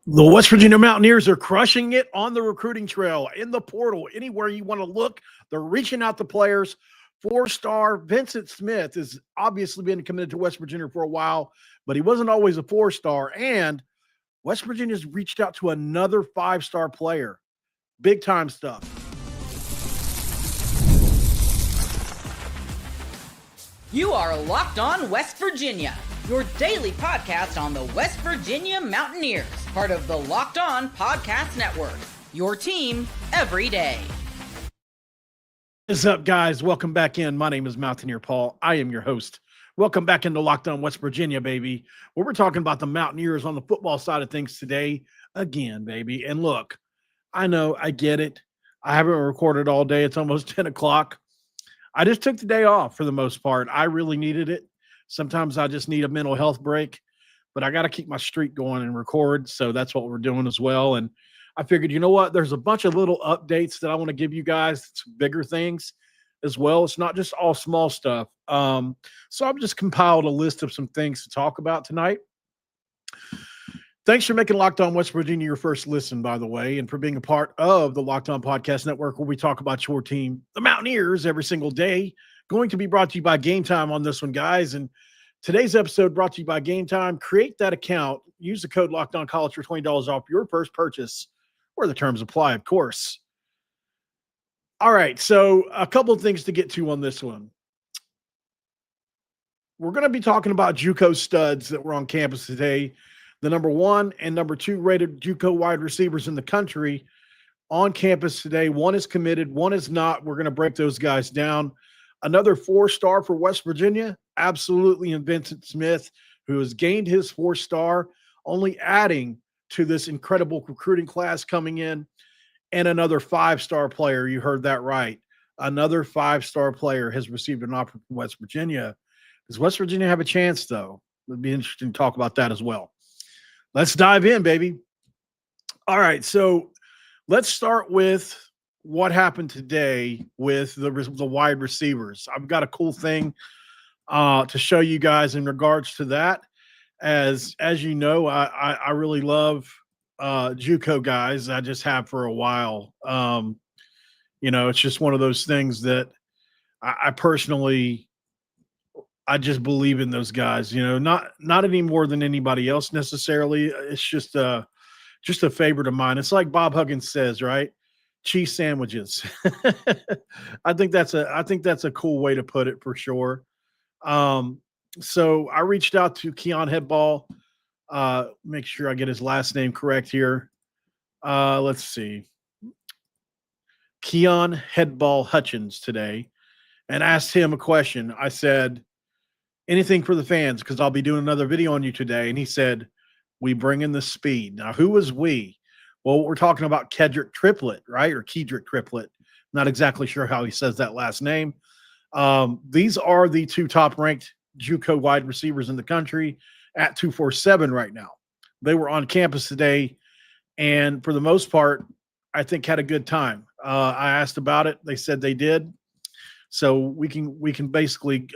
The West Virginia Mountaineers are crushing it on the recruiting trail, in the portal, anywhere you want to look. They're reaching out to players. Four-star Vincent Smith has obviously been committed to West Virginia for a while, but he wasn't always a four-star. And West Virginia's reached out to another five-star player. Big-time stuff. You are Locked On West Virginia, your daily podcast on the West Virginia Mountaineers, part of the Locked On Podcast Network, your team every day. What's up, guys? Welcome back in. My name is Mountaineer Paul. I am your host. Welcome back into Locked On West Virginia, baby, where we're talking about the Mountaineers on the football side of things today again, baby. And look, I know, I get it. I haven't recorded all day. It's almost 10 o'clock. I just took the day off for the most part. I really needed it. Sometimes I just need a mental health break, but I got to keep my streak going and record. So that's what we're doing as well. And I figured, you know what? There's a bunch of little updates that I want to give you guys, some bigger things as well. It's not just all small stuff. So I've just compiled a list of some things to talk about tonight. Thanks for making Locked On West Virginia your first listen, by the way, and for being a part of the Locked On Podcast Network, where we talk about your team, the Mountaineers, every single day. Going to be brought to you by Game Time on this one, guys. And today's episode brought to you by Game Time. Create that account. Use the code Locked On College for $20 off your first purchase, where the terms apply, of course. All right, so a couple of things to get to on this one. We're going to be talking about JUCO studs that were on campus today. The number 1 and number 2 rated JUCO wide receivers in the country on campus today. One is committed, one is not. We're going to break those guys down. Another 4-star for West Virginia, absolutely, in Vincent Smith, who has gained his 4-star, only adding to this incredible recruiting class coming in. And another 5-star player, you heard that right. Another 5-star player has received an offer from West Virginia. Does West Virginia have a chance, though? It'd be interesting to talk about that as well. Let's dive in, baby. All right, so let's start with what happened today with the wide receivers. I've got a cool thing to show you guys in regards to that. As you know, I really love JUCO guys. I just have for a while. It's just one of those things that I personally – I just believe in those guys, not any more than anybody else necessarily. It's just a favorite of mine. It's like Bob Huggins says, right? Cheese sandwiches. I think that's a cool way to put it for sure. So I reached out to Keon Headball. Make sure I get his last name correct here. Let's see. Keon Headball Hutchins today, and asked him a question. I said, anything for the fans, because I'll be doing another video on you today. And he said, we bring in the speed. Now, who is we? Well, we're talking about Kedrick Triplet, right? Or Kedrick Triplet. Not exactly sure how he says that last name. These are the 2 top-ranked JUCO wide receivers in the country at 247 right now. They were on campus today, and for the most part, I think had a good time. I asked about it. They said they did. So we can basically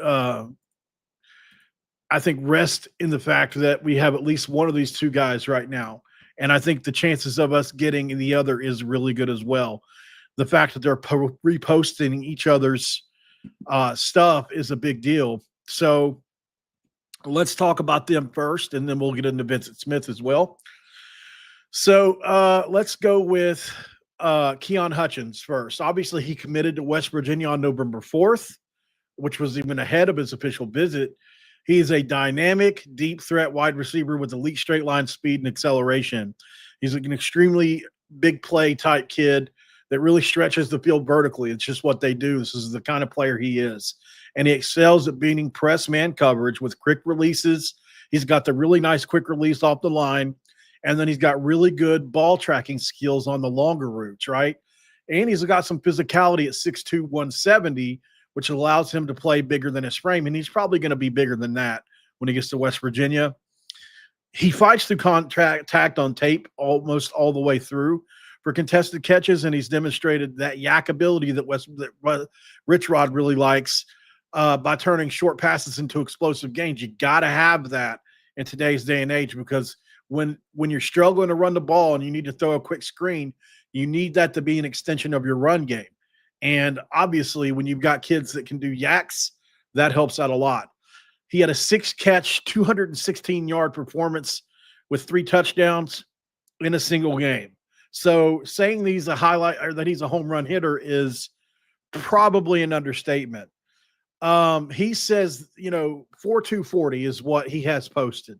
I think rest in the fact that we have at least one of these 2 guys right now. And I think the chances of us getting the other is really good as well. The fact that they're reposting each other's stuff is a big deal. So let's talk about them first, and then we'll get into Vincent Smith as well. So let's go with Keon Hutchins first. Obviously, he committed to West Virginia on November 4th, which was even ahead of his official visit. He is a dynamic, deep threat wide receiver with elite straight line speed and acceleration. He's an extremely big play type kid that really stretches the field vertically. It's just what they do. This is the kind of player he is. And he excels at beating press man coverage with quick releases. He's got the really nice quick release off the line. And then he's got really good ball tracking skills on the longer routes, right? And he's got some physicality at 6'2", 170, which allows him to play bigger than his frame. And he's probably going to be bigger than that when he gets to West Virginia. He fights through contact on tape almost all the way through for contested catches, and he's demonstrated that yak ability that Rich Rod really likes by turning short passes into explosive gains. You got to have that in today's day and age, because when you're struggling to run the ball and you need to throw a quick screen, you need that to be an extension of your run game. And obviously, when you've got kids that can do yaks, that helps out a lot. He had a 6-catch, 216-yard performance with 3 touchdowns in a single game. So saying that he's a highlight or that he's a home run hitter is probably an understatement. He says, 4.240 is what he has posted.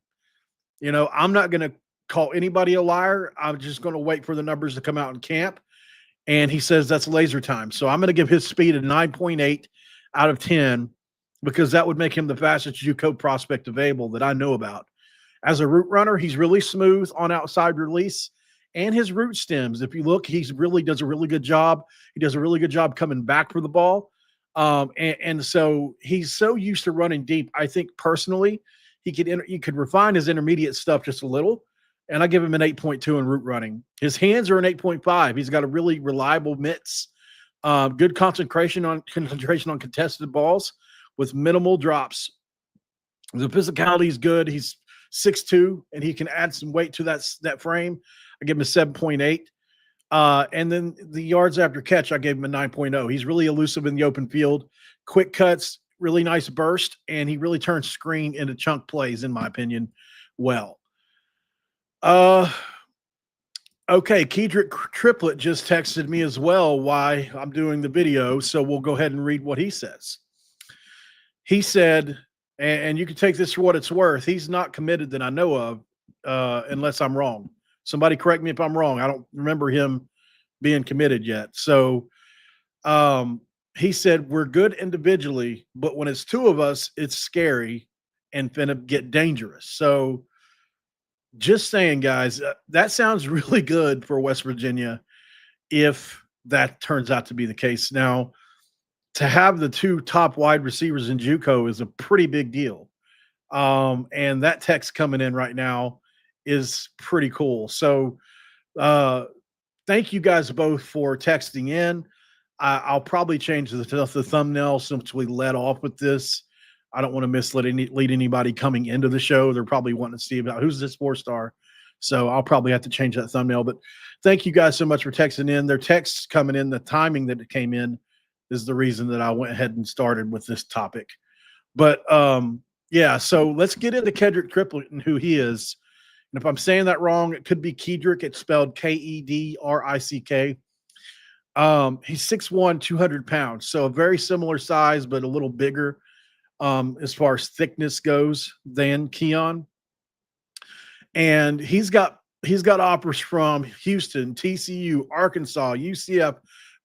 I'm not going to call anybody a liar. I'm just going to wait for the numbers to come out in camp. And he says that's laser time. So I'm going to give his speed a 9.8 out of 10 because that would make him the fastest JUCO prospect available that I know about. As a route runner, he's really smooth on outside release and his route stems. If you look, he really does a really good job. He does a really good job coming back for the ball. And so he's so used to running deep. I think personally, he could refine his intermediate stuff just a little. And I give him an 8.2 in route running. His hands are an 8.5. He's got a really reliable mitts, good concentration on contested balls with minimal drops. The physicality is good. He's 6'2", and he can add some weight to that frame. I give him a 7.8. And then the yards after catch, I gave him a 9.0. He's really elusive in the open field, quick cuts, really nice burst, and he really turns screen into chunk plays, in my opinion, well. Okay, Kedrick Triplet just texted me as well why I'm doing the video, so we'll go ahead and read what he says. He said, and you can take this for what it's worth, he's not committed that I know of, unless I'm wrong. Somebody correct me if I'm wrong. I don't remember him being committed yet. So he said, we're good individually, but when it's two of us, it's scary and finna get dangerous. So just saying, guys, that sounds really good for West Virginia if that turns out to be the case. Now, to have the 2 top wide receivers in JUCO is a pretty big deal. And that text coming in right now is pretty cool. So thank you guys both for texting in. I'll probably change the thumbnail since we led off with this. I don't want to lead anybody coming into the show. They're probably wanting to see about who's this 4-star. So I'll probably have to change that thumbnail. But thank you guys so much for texting in. Their texts coming in, the timing that it came in is the reason that I went ahead and started with this topic. But yeah, so let's get into Kedrick Triplet and who he is. And if I'm saying that wrong, it could be Kedrick. It's spelled Kedrick. He's 6'1", 200 pounds. So a very similar size, but a little bigger as far as thickness goes than Keon. And he's got offers from Houston, TCU, Arkansas, UCF,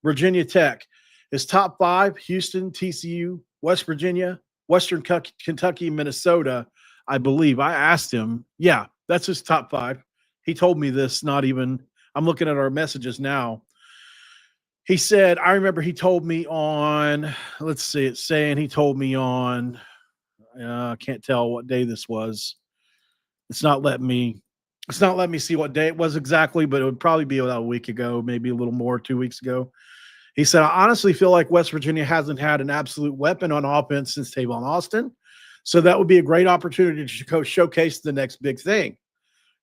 Virginia Tech. His top 5, Houston, TCU, West Virginia, Western Kentucky, Minnesota, I believe. I asked him. Yeah, that's his top 5. He told me this, I'm looking at our messages now. He said, I remember he told me on, let's see, it's saying he told me on, I can't tell what day this was. It's not letting me see what day it was exactly, but it would probably be about a week ago, maybe a little more, 2 weeks ago. He said, I honestly feel like West Virginia hasn't had an absolute weapon on offense since Tavon Austin. So that would be a great opportunity to showcase the next big thing.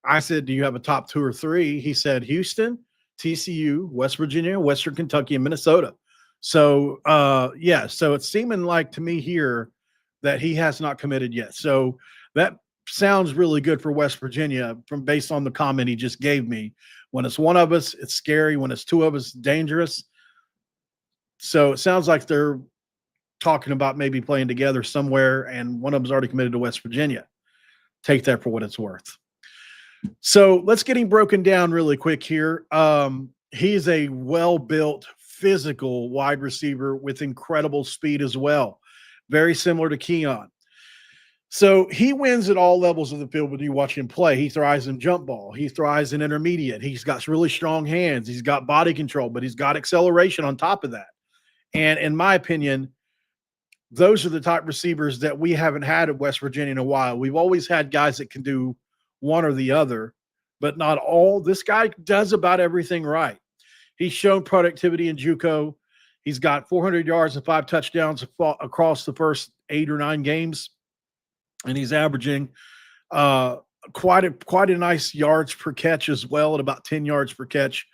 I said, do you have a top 2 or 3? He said, Houston, TCU, West Virginia, Western Kentucky, and Minnesota. So, yeah, so it's seeming like to me here that he has not committed yet. So that sounds really good for West Virginia based on the comment he just gave me. When it's one of us, it's scary. When it's 2 of us, dangerous. So it sounds like they're talking about maybe playing together somewhere, and one of them's already committed to West Virginia. Take that for what it's worth. So let's get him broken down really quick here. He's a well-built, physical wide receiver with incredible speed as well. Very similar to Keon. So he wins at all levels of the field when you watch him play. He thrives in jump ball. He thrives in intermediate. He's got really strong hands. He's got body control, but he's got acceleration on top of that. And in my opinion, those are the type receivers that we haven't had at West Virginia in a while. We've always had guys that can do one or the other, but not all. This guy does about everything right. He's shown productivity in JUCO. He's got 400 yards and 5 touchdowns across the first 8 or 9 games, and he's averaging quite a nice yards per catch as well, at about 10 yards per catch.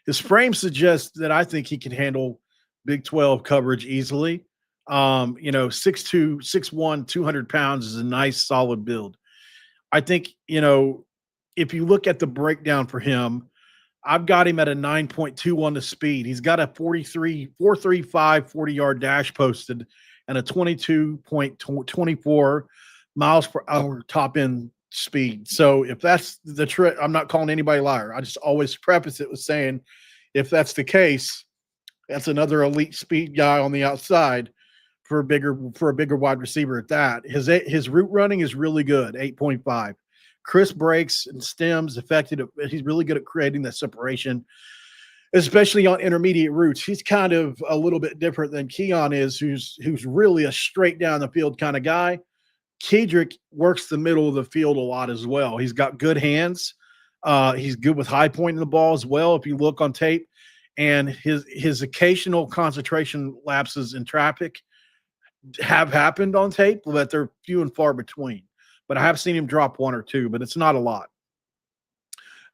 His frame suggests that I think he can handle Big 12 coverage easily. 6'2", 6'1", 200 pounds is a nice solid build. I think, if you look at the breakdown for him, I've got him at a 9.2 on the speed. He's got a 4.35 40-yard dash posted and a 22.24 miles per hour top end speed. So if that's the trick, I'm not calling anybody a liar. I just always preface it with saying, if that's the case, that's another elite speed guy on the outside for a bigger wide receiver at that. His route running is really good, 8.5. Crisp breaks and stems, effective. He's really good at creating that separation, especially on intermediate routes. He's kind of a little bit different than Keon is, who's really a straight down the field kind of guy. Kedrick works the middle of the field a lot as well. He's got good hands. He's good with high pointing the ball as well, if you look on tape. And his occasional concentration lapses in traffic have happened on tape, but they're few and far between. But I have seen him drop one or two, but it's not a lot.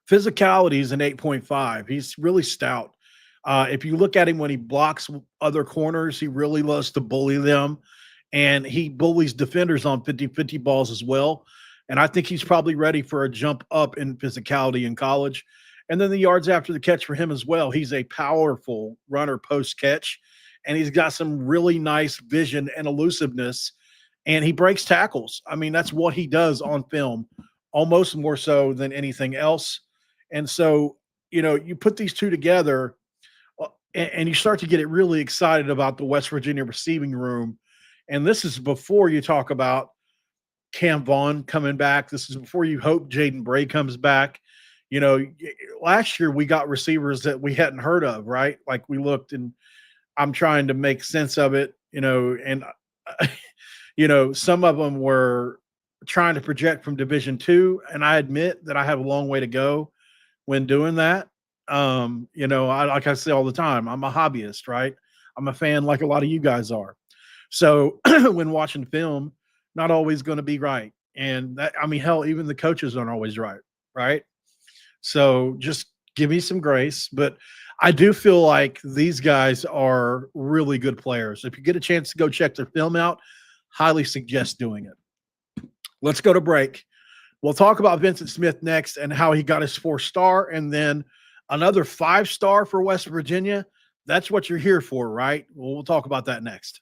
Physicality is an 8.5. He's really stout. If you look at him when he blocks other corners, he really loves to bully them. And he bullies defenders on 50-50 balls as well. And I think he's probably ready for a jump up in physicality in college. And then the yards after the catch for him as well. He's a powerful runner post-catch. And he's got some really nice vision and elusiveness. And he breaks tackles. I mean, that's what he does on film, almost more so than anything else. And so, you put these two together and you start to get it really excited about the West Virginia receiving room. And this is before you talk about Cam Vaughn coming back. This is before you hope Jaden Bray comes back. Last year we got receivers that we hadn't heard of, right? Like we looked, and I'm trying to make sense of it, and some of them were trying to project from Division II, and I admit that I have a long way to go when doing that. Like I say all the time, I'm a hobbyist, right? I'm a fan like a lot of you guys are. So when watching film, not always going to be right. And hell, even the coaches aren't always right. Right. So just give me some grace. But I do feel like these guys are really good players. If you get a chance to go check their film out, highly suggest doing it. Let's go to break. We'll talk about Vincent Smith next and how he got his 4-star, and then another 5-star for West Virginia. That's what you're here for, right? Well, we'll talk about that next.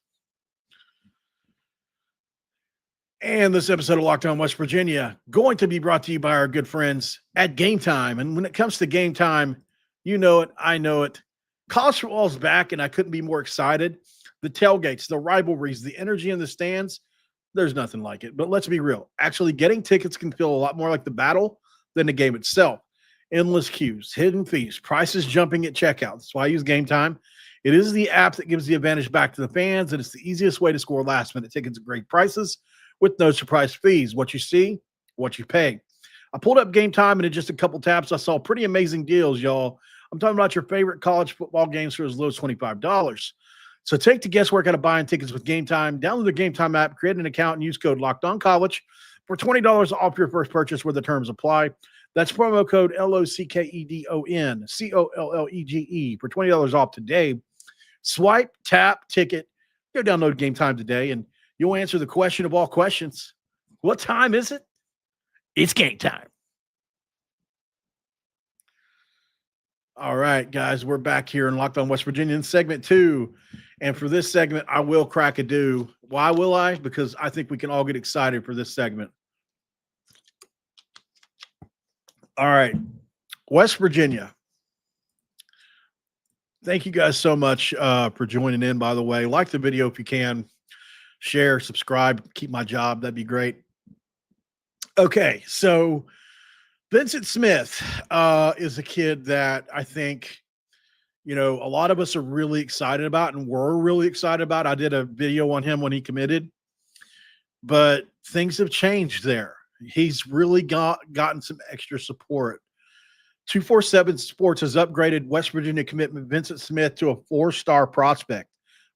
And this episode of Locked On West Virginia going to be brought to you by our good friends at Game Time. And when it comes to Game Time, you know it, I know it. College football is back, and I couldn't be more excited. The tailgates, the rivalries, the energy in the stands, there's nothing like it. But let's be real. Actually, getting tickets can feel a lot more like the battle than the game itself. Endless queues, hidden fees, prices jumping at checkout. That's why I use Game Time. It is the app that gives the advantage back to the fans, and it's the easiest way to score last-minute tickets at great prices with no surprise fees. What you see, what you pay. I pulled up Game Time, and in just a couple taps, I saw pretty amazing deals, y'all. I'm talking about your favorite college football games for as low as $25. So take the guesswork out of buying tickets with Game Time. Download the Game Time app, create an account, and use code LOCKEDONCollege for $20 off your first purchase where the terms apply. That's promo code LOCKEDON, COLLEGE for $20 off today. Swipe, tap, ticket. Go download Game Time today, and you'll answer the question of all questions. What time is it? It's game time. All right, guys, we're back here in Locked On West Virginia in segment 2. And for this segment, I will crack a do. Why will I? Because I think we can all get excited for this segment. All right, West Virginia. Thank you guys so much for joining in, by the way. Like the video if you can. Share, subscribe, keep my job. That'd be great. Okay, so Vincent Smith is a kid that I think, a lot of us are really excited about and were really excited about. I did a video on him when he committed, but things have changed there. He's really gotten some extra support. 247 Sports has upgraded West Virginia commitment Vincent Smith to a 4-star prospect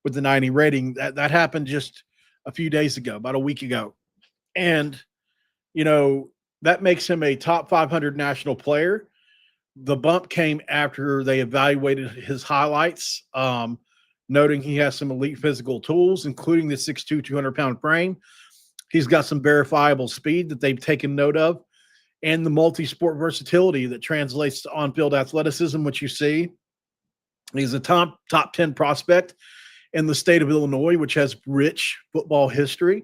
with the 90 rating. That happened just a few days ago, about a week ago. And, That makes him a top 500 national player. The bump came after they evaluated his highlights, noting he has some elite physical tools, including the 6'2", 200-pound frame. He's got some verifiable speed that they've taken note of, and the multi-sport versatility that translates to on-field athleticism, which you see. He's a top 10 prospect in the state of Illinois, which has rich football history.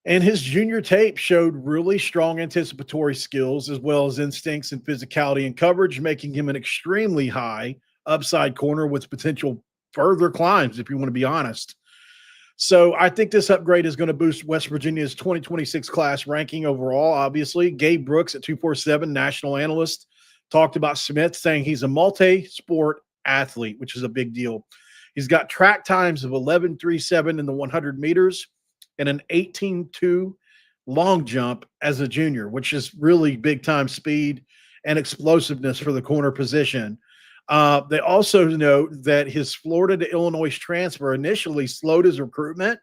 And his junior tape showed really strong anticipatory skills as well as instincts and physicality and coverage, making him an extremely high upside corner with potential further climbs, if you want to be honest. So I think this upgrade is going to boost West Virginia's 2026 class ranking overall, obviously. Gabe Brooks at 247, national analyst, talked about Smith, saying he's a multi-sport athlete, which is a big deal. He's got track times of 11.37 in the 100 meters and an 18.2 long jump as a junior, which is really big-time speed and explosiveness for the corner position. They also note that his Florida to Illinois transfer initially slowed his recruitment,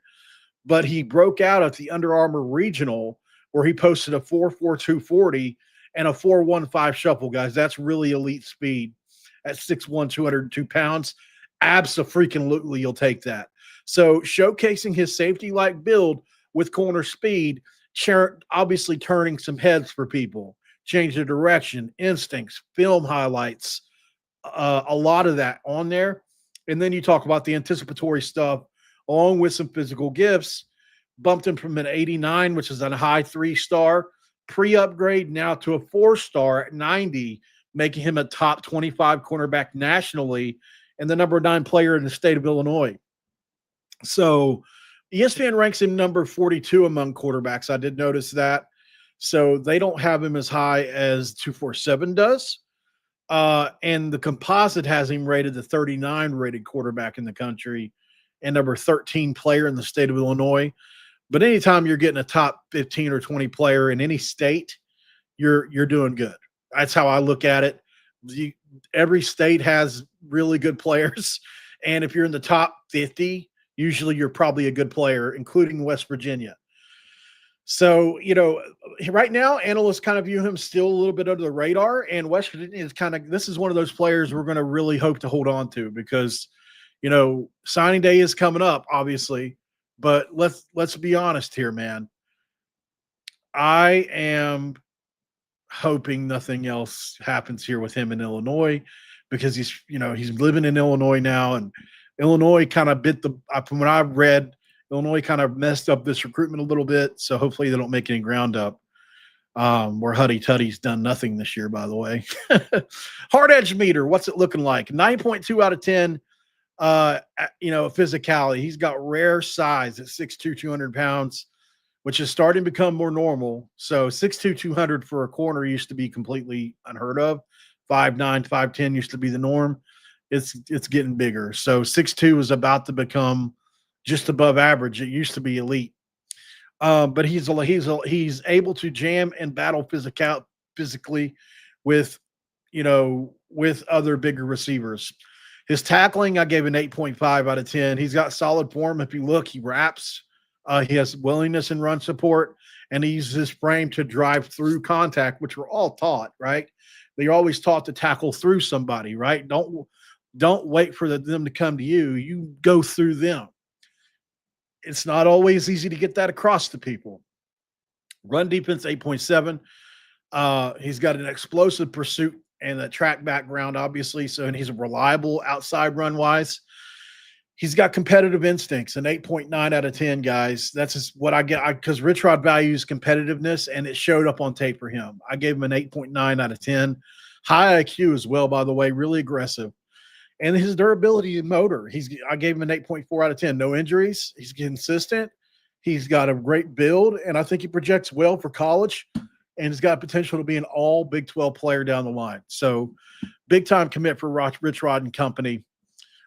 but he broke out at the Under Armour Regional where he posted a 4.42 40 and a 4.15 shuffle, guys. That's really elite speed at 6'1", 202 pounds. Abso-freaking-lutely, you'll take that. So showcasing his safety-like build with corner speed, obviously turning some heads for people, change the direction, instincts, film highlights, a lot of that on there. And then you talk about the anticipatory stuff along with some physical gifts, bumped him from an 89, which is a high 3-star, pre-upgrade now to a 4-star at 90, making him a top 25 cornerback nationally and the number 9 player in the state of Illinois. So ESPN ranks him number 42 among quarterbacks. I did notice that. So they don't have him as high as 247 does. And the composite has him rated the 39 rated quarterback in the country and number 13 player in the state of Illinois. But anytime you're getting a top 15 or 20 player in any state, you're doing good. That's how I look at it. Every state has really good players. And if you're in the top 50, usually you're probably a good player, including West Virginia. So, right now, analysts kind of view him still a little bit under the radar, and West Virginia is this is one of those players we're going to really hope to hold on to because, signing day is coming up, obviously, but let's be honest here, man. I am hoping nothing else happens here with him in Illinois because he's living in Illinois now, and Illinois kind of from what I've read, Illinois kind of messed up this recruitment a little bit, so hopefully they don't make any ground up. Where Huddy Tuddy's done nothing this year, by the way. Hard edge meter, what's it looking like? 9.2 out of 10. Physicality. He's got rare size at 6'2", 200 pounds, which is starting to become more normal. So 6'2", 200 for a corner used to be completely unheard of. 5'9", 5'10 used to be the norm. It's getting bigger. So 6'2" is about to become just above average. It used to be elite. But he's able to jam and battle physically with other bigger receivers. His tackling, I gave an 8.5 out of 10. He's got solid form. If you look, he wraps. He has willingness and run support, and he uses his frame to drive through contact, which we're all taught, right? They're always taught to tackle through somebody, right? Don't wait for them to come to you. You go through them. It's not always easy to get that across to people. Run defense, 8.7. He's got an explosive pursuit and a track background, obviously. And he's a reliable outside run wise. He's got competitive instincts, an 8.9 out of 10, guys. That's just what I get because Rich Rod values competitiveness, and it showed up on tape for him. I gave him an 8.9 out of 10. High IQ as well, by the way, really aggressive. And his durability and motor, I gave him an 8.4 out of 10. No injuries. He's consistent. He's got a great build, and I think he projects well for college, and he's got potential to be an all Big 12 player down the line. So big-time commit for Rich Rod and company.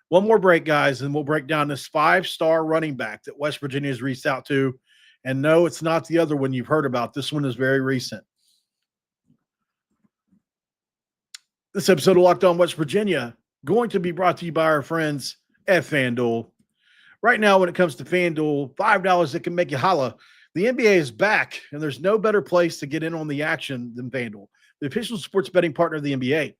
One more break, guys, and we'll break down this 5-star running back that West Virginia has reached out to. And no, it's not the other one you've heard about. This one is very recent. This episode of Locked On West Virginia going to be brought to you by our friends at FanDuel. Right now, when it comes to FanDuel, $5 that can make you holla. The NBA is back, and there's no better place to get in on the action than FanDuel, the official sports betting partner of the NBA.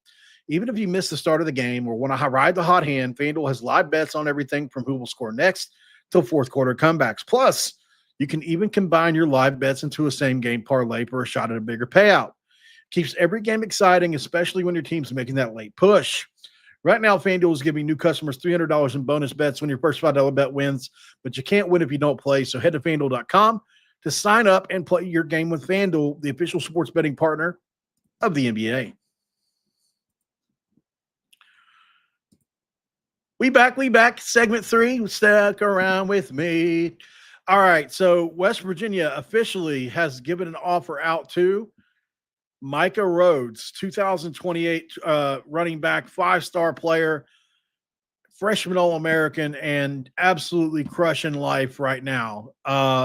Even if you miss the start of the game or want to ride the hot hand, FanDuel has live bets on everything from who will score next till fourth quarter comebacks. Plus, you can even combine your live bets into a same-game parlay for a shot at a bigger payout. Keeps every game exciting, especially when your team's making that late push. Right now, FanDuel is giving new customers $300 in bonus bets when your first $5 bet wins, but you can't win if you don't play. So head to FanDuel.com to sign up and play your game with FanDuel, the official sports betting partner of the NBA. We back. Segment 3. Stuck around with me. All right. So West Virginia officially has given an offer out to Micah Rhodes, 2028 running back, 5-star player, freshman All-American, and absolutely crushing life right now.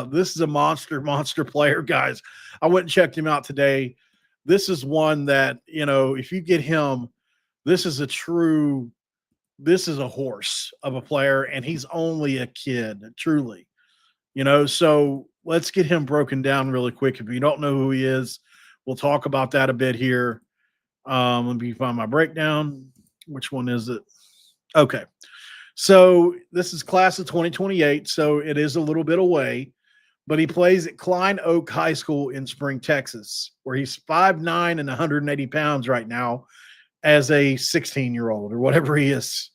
This is a monster player, guys. I went and checked him out today. This is one that, if you get him, this is a horse of a player, and he's only a kid, truly. So let's get him broken down really quick. If you don't know who he is, we'll talk about that a bit here. Let me find my breakdown. Which one is it? Okay. So this is class of 2028, so it is a little bit away, but he plays at Klein Oak High School in Spring, Texas, where he's 5'9" and 180 pounds right now as a 16-year-old or whatever he is.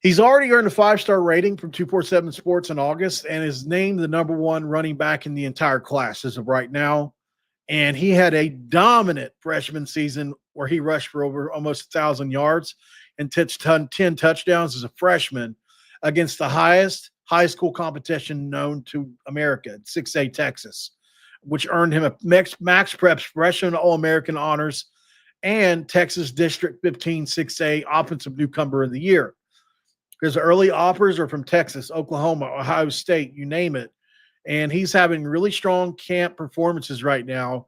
He's already earned a 5-star rating from 247 Sports in August and is named the number 1 running back in the entire class as of right now. And he had a dominant freshman season where he rushed for over almost 1,000 yards and 10 touchdowns as a freshman against the highest high school competition known to America, 6A Texas, which earned him a Max Preps freshman All-American honors and Texas District 15 6A Offensive Newcomer of the Year. His early offers are from Texas, Oklahoma, Ohio State, you name it. And he's having really strong camp performances right now.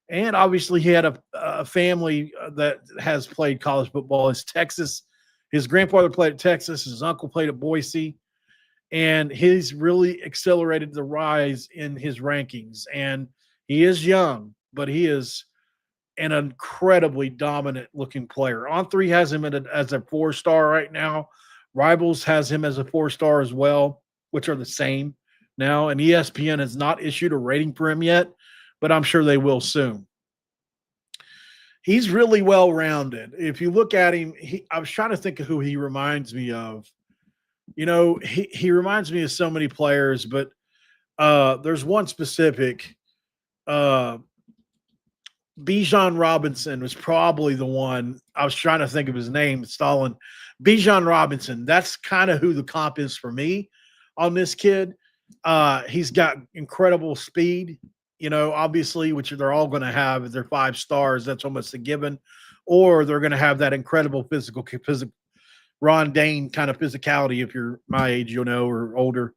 And obviously he had a family that has played college football. It's Texas. His grandfather played at Texas. His uncle played at Boise. And he's really accelerated the rise in his rankings. And he is young, but he is an incredibly dominant looking player. On3 has him as a 4-star right now. Rivals has him as a 4-star as well, which are the same now. And ESPN has not issued a rating for him yet, but I'm sure they will soon. He's really well-rounded. If you look at him, I was trying to think of who he reminds me of. He reminds me of so many players, but there's one specific. Bijan Robinson was probably the one. I was trying to think of his name, Stalin. Bijan Robinson. That's kind of who the comp is for me on this kid. He's got incredible speed, obviously, which they're all going to have if they're 5 stars. That's almost a given. Or they're going to have that incredible physical Ron Dane kind of physicality if you're my age, or older.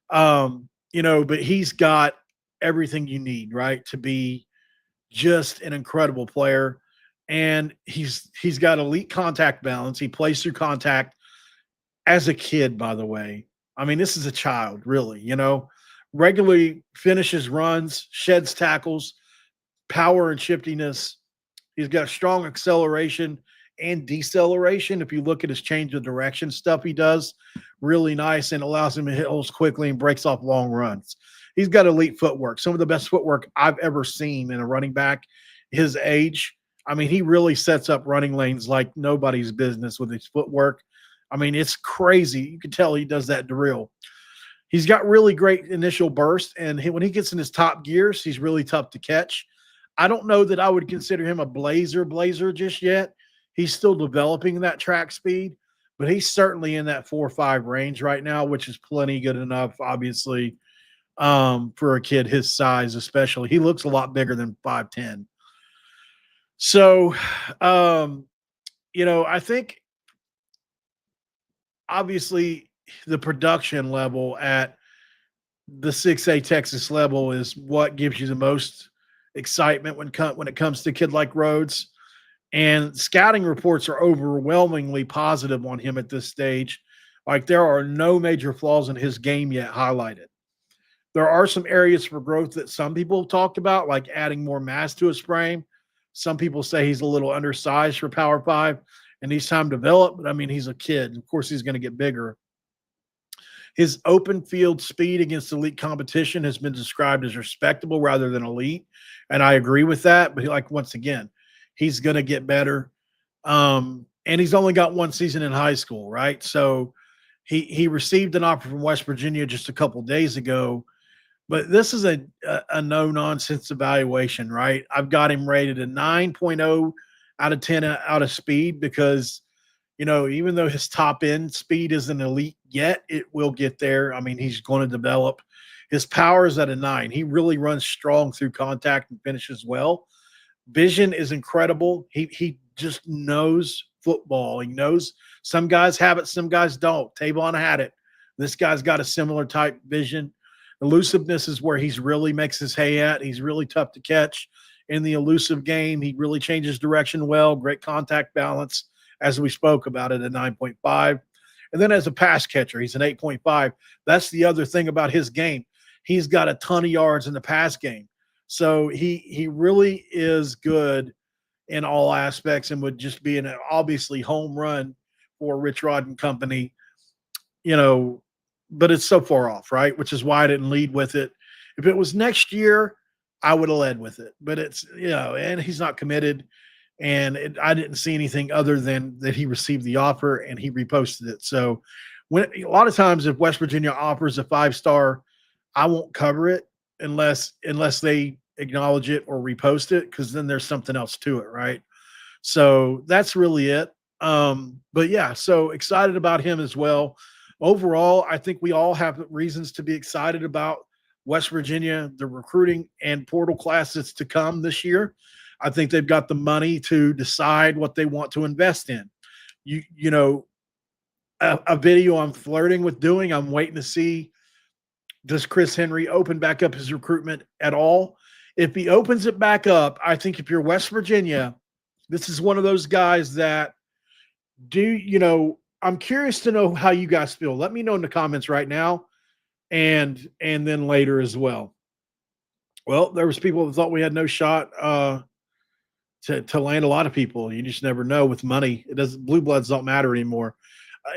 But he's got everything you need, right, to be just an incredible player. And he's got elite contact balance. He plays through contact as a kid, by the way. I mean, this is a child, really, regularly finishes runs, sheds tackles, power and shiftiness. He's got strong acceleration and deceleration. If you look at his change of direction stuff he does, really nice, and allows him to hit holes quickly and breaks off long runs. He's got elite footwork, some of the best footwork I've ever seen in a running back his age. I mean, he really sets up running lanes like nobody's business with his footwork. I mean, it's crazy. You can tell he does that drill. He's got really great initial burst, and when he gets in his top gears, he's really tough to catch. I don't know that I would consider him a blazer just yet. He's still developing that track speed, but he's certainly in that 4.5 range right now, which is plenty good enough, obviously, for a kid his size especially. He looks a lot bigger than 5'10". So, I think obviously the production level at the 6A Texas level is what gives you the most excitement when it comes to a kid like Rhodes. And scouting reports are overwhelmingly positive on him at this stage. Like, there are no major flaws in his game yet highlighted. There are some areas for growth that some people have talked about, like adding more mass to his frame. Some people say he's a little undersized for Power Five and needs time to develop. But I mean, he's a kid. Of course, he's going to get bigger. His open field speed against elite competition has been described as respectable rather than elite. And I agree with that. But like, once again, he's going to get better. And he's only got one season in high school, right? So he received an offer from West Virginia just a couple days ago. But this is a no-nonsense evaluation, right? I've got him rated a 9.0 out of 10 out of speed because, even though his top end speed isn't elite yet, it will get there. I mean, he's going to develop. His power is at a 9. He really runs strong through contact and finishes well. Vision is incredible. He just knows football. He knows some guys have it, some guys don't. Tavon had it. This guy's got a similar type vision. Elusiveness is where he's really makes his hay at. He's really tough to catch in the elusive game. He really changes direction well, great contact balance, as we spoke about it, at 9.5. And then as a pass catcher, he's an 8.5. That's the other thing about his game. He's got a ton of yards in the pass game. So he really is good in all aspects and would just be an obviously home run for Rich Rod and company, but it's so far off, right? Which is why I didn't lead with it. If it was next year, I would have led with it, but it's, and he's not committed. And I didn't see anything other than that he received the offer and he reposted it. So a lot of times if West Virginia offers a 5-star, I won't cover it unless they acknowledge it or repost it, because then there's something else to it, right? So that's really it. But yeah, so excited about him as well. Overall, I think we all have reasons to be excited about West Virginia, the recruiting and portal classes to come this year. I think they've got the money to decide what they want to invest in. A video I'm flirting with doing, I'm waiting to see, does Chris Henry open back up his recruitment at all? If he opens it back up, I think if you're West Virginia, this is one of those guys that I'm curious to know how you guys feel. Let me know in the comments right now and then later as well. Well, there was people that thought we had no shot to land a lot of people. You just never know with money. Blue bloods don't matter anymore,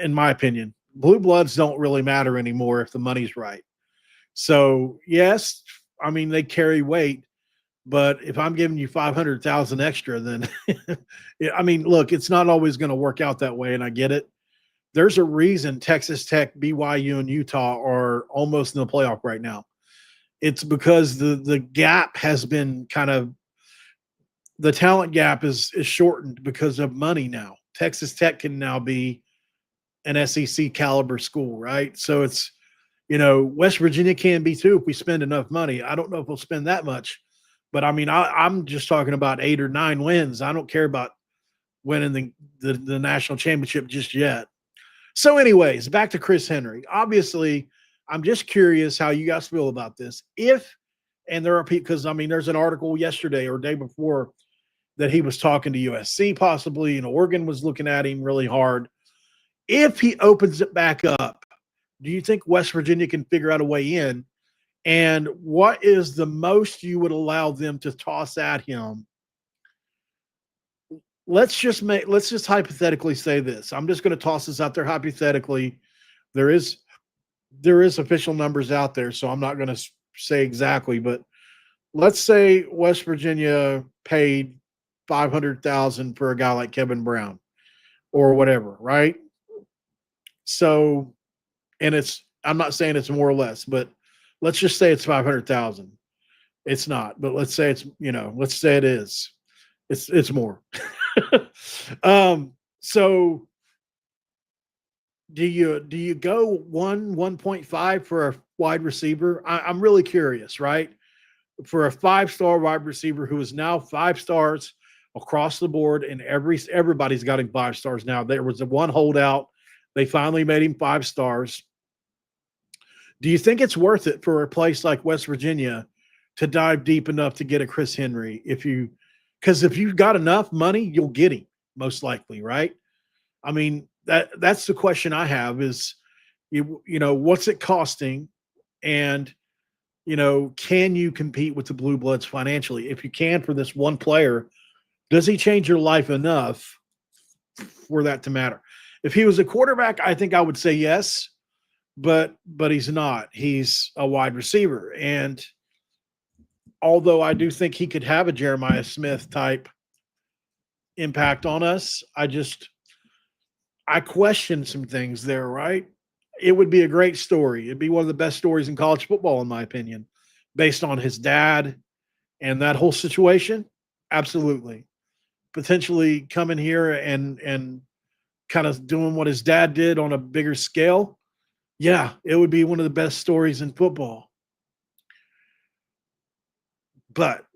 in my opinion. Blue bloods don't really matter anymore if the money's right. So yes, I mean, they carry weight, but if I'm giving you 500,000 extra, then I mean, look, it's not always going to work out that way. And I get it. There's a reason Texas Tech, BYU, and Utah are almost in the playoff right now. It's because the gap has been the talent gap is shortened because of money now. Texas Tech can now be an SEC caliber school, right? So it's, West Virginia can be too if we spend enough money. I don't know if we'll spend that much, but I mean, I'm just talking about 8 or 9 wins. I don't care about winning the national championship just yet. So anyways, back to Chris Henry. Obviously, I'm just curious how you guys feel about this. And there are people, because I mean, there's an article yesterday or day before that he was talking to USC possibly, and Oregon was looking at him really hard. If he opens it back up, do you think West Virginia can figure out a way in? And what is the most you would allow them to toss at him? Let's just hypothetically say this. I'm just going to toss this out there hypothetically. There is official numbers out there, so I'm not going to say exactly, but let's say West Virginia paid $500,000 for a guy like Kevin Brown or whatever, right? So, and I'm not saying it's more or less, but let's just say it's 500,000. It's not, but let's say let's say it is. It's more. So do you go 1.5 for a wide receiver? I'm really curious, right? For a 5-star wide receiver who is now 5 stars across the board, and everybody's got him 5 stars now. There was one holdout. They finally made him 5 stars. Do you think it's worth it for a place like West Virginia to dive deep enough to get a Chris Henry? Because if you've got enough money, you'll get him most likely, right? I mean, that's the question I have is, what's it costing? And can you compete with the Blue Bloods financially? If you can for this one player, does he change your life enough for that to matter? If he was a quarterback, I think I would say yes, but he's not. He's a wide receiver. And although I do think he could have a Jeremiah Smith type impact on us, I question some things there, right? It would be a great story. It'd be one of the best stories in college football, in my opinion, based on his dad and that whole situation. Absolutely. Potentially coming here and kind of doing what his dad did on a bigger scale. Yeah, it would be one of the best stories in football. But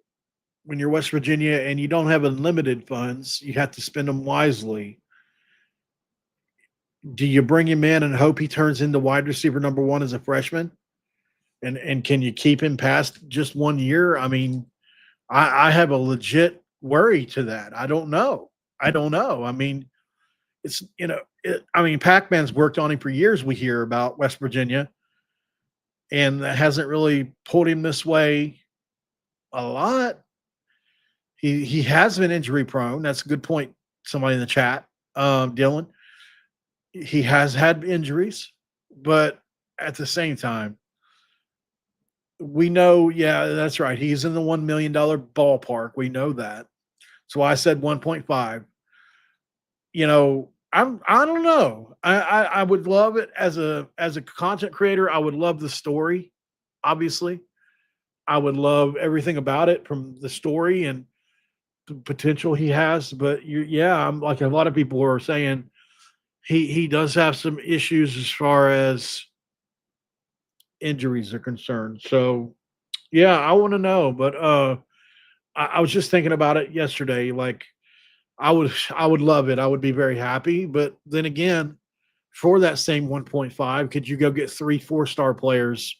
when you're West Virginia and you don't have unlimited funds, you have to spend them wisely. Do you bring him in and hope he turns into wide receiver number one as a freshman? And can you keep him past just 1 year? I mean, I have a legit worry to that. I don't know. I mean, it's, Pac-Man's worked on him for years. We hear about West Virginia, and that hasn't really pulled him this way a lot. He has been injury prone. That's a good point. Somebody in the chat, Dylan. He has had injuries, but at the same time, we know, yeah, that's right. He's in the $1 million ballpark. We know that. So I said 1.5. I don't know. I would love it as a content creator. I would love the story. Obviously, I would love everything about it, from the story and the potential he has. But I'm like a lot of people are saying, he does have some issues as far as injuries are concerned. So yeah, I want to know. But I was just thinking about it yesterday. Like, I would love it. I would be very happy. But then again, for that same 1.5, could you go get 3 4-star players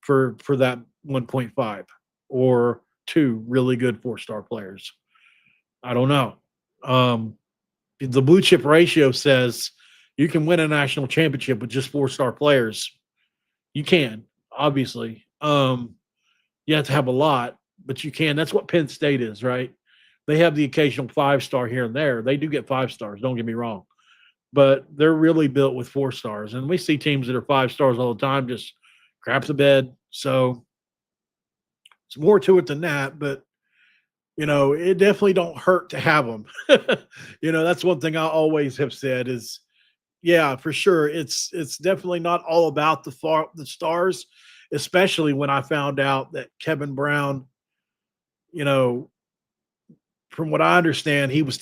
for that 1.5, or 2 really good 4-star players? I don't know. The blue chip ratio says you can win a national championship with just 4-star players. You can, obviously. You have to have a lot, but you can. That's what Penn State is, right? They have the occasional 5-star here and there. They do get 5 stars, don't get me wrong. But they're really built with 4 stars. And we see teams that are 5 stars all the time just crap the bed. So it's more to it than that. But, it definitely don't hurt to have them. That's one thing I always have said is, yeah, for sure. It's definitely not all about the stars, especially when I found out that Kevin Brown, from what I understand, he was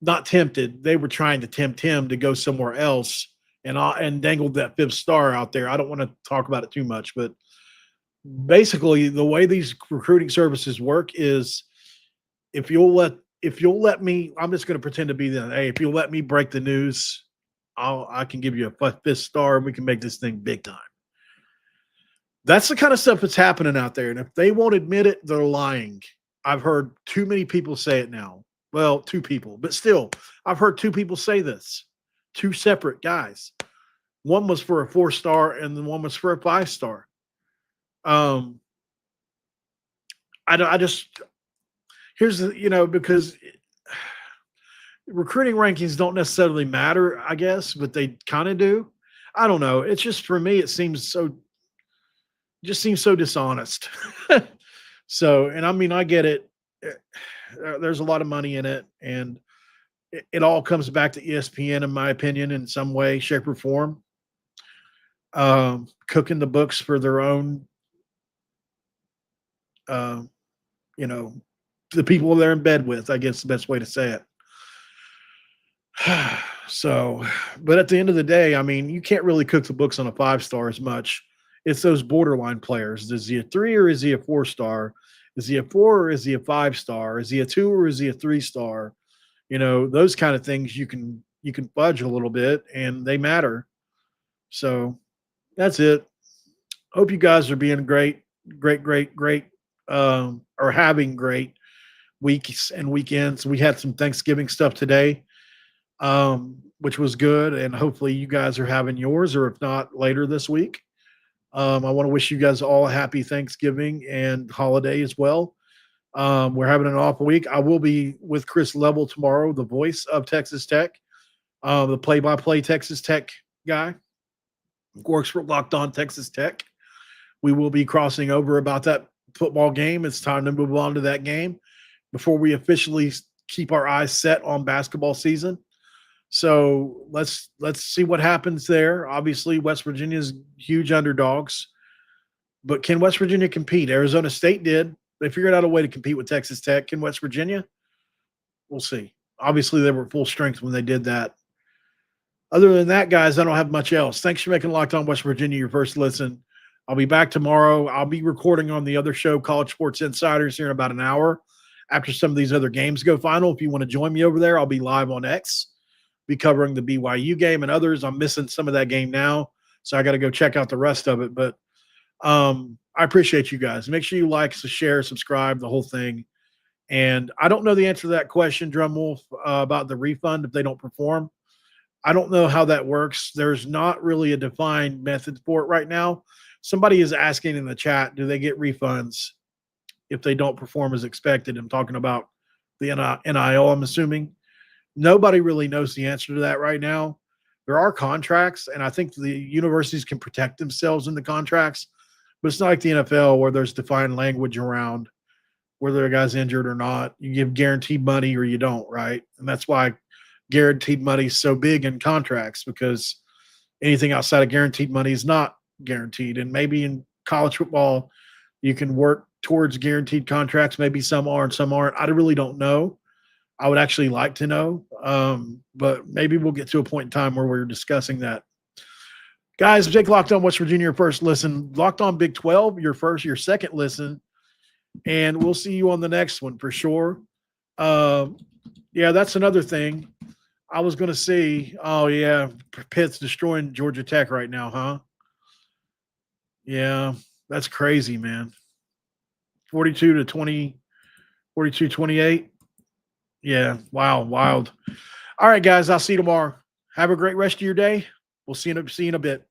not tempted. They were trying to tempt him to go somewhere else and dangled that 5th star out there. I don't want to talk about it too much, but basically the way these recruiting services work is if you'll let me, I'm just going to pretend to be hey, if you'll let me break the news, I can give you a 5th star and we can make this thing big time. That's the kind of stuff that's happening out there. And if they won't admit it, they're lying. I've heard too many people say it now. Well, 2 people, but still, I've heard 2 people say this. 2 separate guys. One was for a 4-star and the one was for a 5-star. Here's the, because recruiting rankings don't necessarily matter, I guess, but they kind of do. I don't know. It's just, for me, it seems so dishonest. So, and I mean, I get it. There's a lot of money in it, and it all comes back to ESPN, in my opinion, in some way, shape, or form. Cooking the books for their own, the people they're in bed with, I guess the best way to say it. So, but at the end of the day, I mean, you can't really cook the books on a 5-star as much. It's those borderline players. Is he a 3 or is he a 4-star? Is he a 4 or is he a 5-star? Is he a 2 or is he a 3-star? Those kind of things you can fudge a little bit, and they matter. So that's it. Hope you guys are being great, or having great weeks and weekends. We had some Thanksgiving stuff today, which was good, and hopefully you guys are having yours, or if not, later this week. I want to wish you guys all a happy Thanksgiving and holiday as well. We're having an off week. I will be with Chris Level tomorrow, the voice of Texas Tech, the play-by-play Texas Tech guy, works for Locked On Texas Tech. We will be crossing over about that football game. It's time to move on to that game before we officially keep our eyes set on basketball season. So let's see what happens there. Obviously, West Virginia's huge underdogs, but can West Virginia compete? Arizona State did. They figured out a way to compete with Texas Tech. Can West Virginia? We'll see. Obviously, they were full strength when they did that. Other than that, guys, I don't have much else. Thanks for making Locked On West Virginia your first listen. I'll be back tomorrow. I'll be recording on the other show, College Sports Insiders, here in about an hour after some of these other games go final. If you want to join me over there, I'll be live on X, be covering the BYU game and others. I'm missing some of that game now, so I got to go check out the rest of it. But I appreciate you guys. Make sure you like, share, subscribe, the whole thing. And I don't know the answer to that question, Drumwolf, about the refund if they don't perform. I don't know how that works. There's not really a defined method for it right now. Somebody is asking in the chat, do they get refunds if they don't perform as expected? I'm talking about the NIL, I'm assuming. Nobody really knows the answer to that right now. There are contracts, and I think the universities can protect themselves in the contracts, but it's not like the NFL where there's defined language around whether a guy's injured or not. You give guaranteed money or you don't, right? And that's why guaranteed money is so big in contracts, because anything outside of guaranteed money is not guaranteed. And maybe in college football, you can work towards guaranteed contracts. Maybe some are and some aren't. I really don't know. I would actually like to know, but maybe we'll get to a point in time where we're discussing that. Guys, Jake Locked On West Virginia, your first listen. Locked On Big 12, your second listen. And we'll see you on the next one for sure. Yeah, that's another thing. I was going to see, oh, yeah, Pitt's destroying Georgia Tech right now, huh? Yeah, that's crazy, man. 42-28. Yeah, wow, wild. All right, guys, I'll see you tomorrow. Have a great rest of your day. We'll see you in a bit.